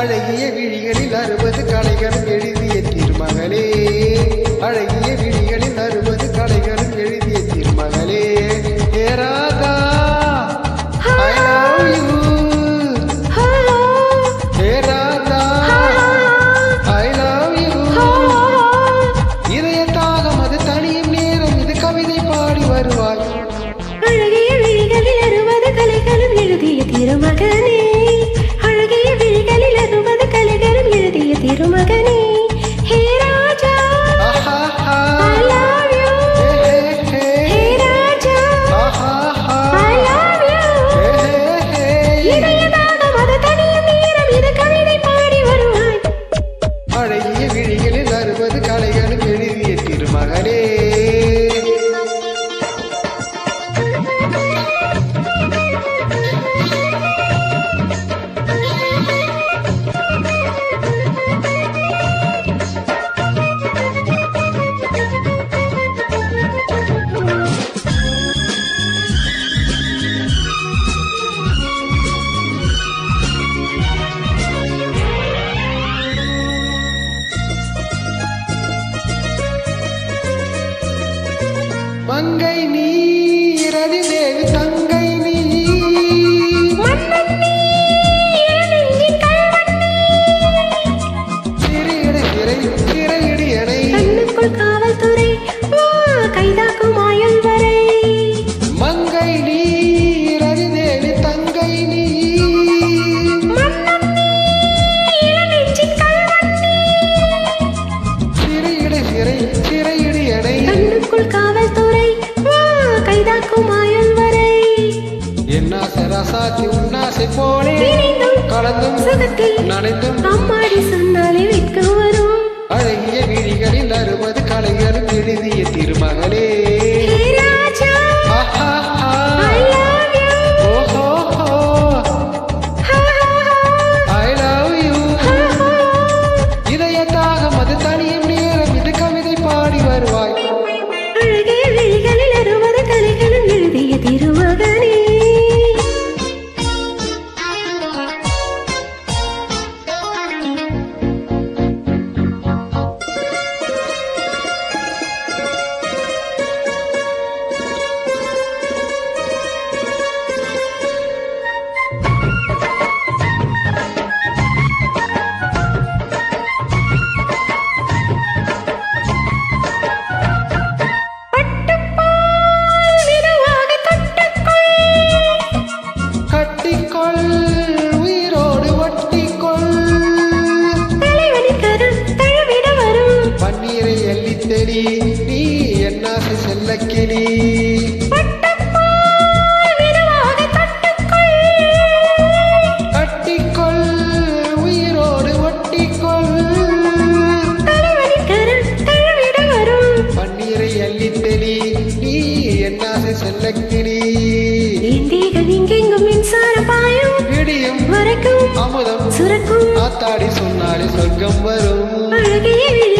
அழகிய விழிகளில் 60 கலைகளும் எழுதிய திருமகளே, அழகிய விழிகளில் 60 கலைகளும் எழுதிய திருமகளே. ஏ Radha I love you, A Radha I love you. இதய தாகம் அது தனியும் நேரம், இது கவிதை பாடி வருவாய். அழகிய விழிகளில் 60 கலைகளும் எழுதிய திருமகனே, அழகிய விழிகளில் 60 கலைகளும் எழுதிய திருமகனே. ஹே ராஜா I love you, hey Raja I love you. இதய தாகம் அது தனியும் நேரம், இது கவிதை பாடி வருவாய். அழகிய விழிகளில் 60 கலைகளும் எழுதிய திருமகனே. மங்கை நீ இரதி தேவி தங்கை நீ, மன்னன் நீ நெஞ்சின் கல்வன் நீ, சிறையிடை சிறையிடி எனை, கண்ணுக்குள் காவல்துறை வா கைதாக்கும் ஆயுள் வரை. மங்கை நீ இரதி தேவி தங்கை நீ, மன்னன் நீ நெஞ்சின் கல்வன் நீ, சிறையிடை சிறையிடி எனை, கண்ணுக்குள் காவல்துறை வா கைதாக்கும் ஆயுள் வரை. என்னாசை ரசாத்தி உன்னாசை போலே இணைந்தும் கலந்தும் சுகத்தில் நனைந்தும் அம்மாடி சொன்னாலே வெட்கம் வரும். அழகிய விழிகளில் 60 கலைகளும் எழுதிய திருமகளே. ஹே ராஜா I love you, ha ha I love you. ha ha. இதய தாகம் அது தனியும் நேரம், இது கவிதை பாடி வருவாய். அழகிய விழிகளில் 60 கலைகளும் எழுதிய திருமகனே. பட்டுப்போல் மெதுவாக தொட்டுக்கொள், கட்டிக்கொள் உயிரோடு ஒட்டிக்கொள், தலைவனின் கரம் தழுவிட வரும். பன்னீரை எள்ளித்தெளி நீ என்னாசை செல்லக்கிளி, பட்டுப்போல் மெதுவாக தொட்டுக்கொள், கட்டிக்கொள் உயிரோடு ஒட்டிக்கொள், தலைவனின் கரம் தழுவிட வரும். பன்னீரை எள்ளித்தெளி நீ என்னாசை செல்லக்கிளி. ஏந்திகள் இங்கெங்கும் மின்சாரம் பாயும், விடியும் வரைக்கும் அமுதம் சுரக்கும். ஆத்தாடி சொன்னாலே சொர்க்கம் வரும். அழகிய விழி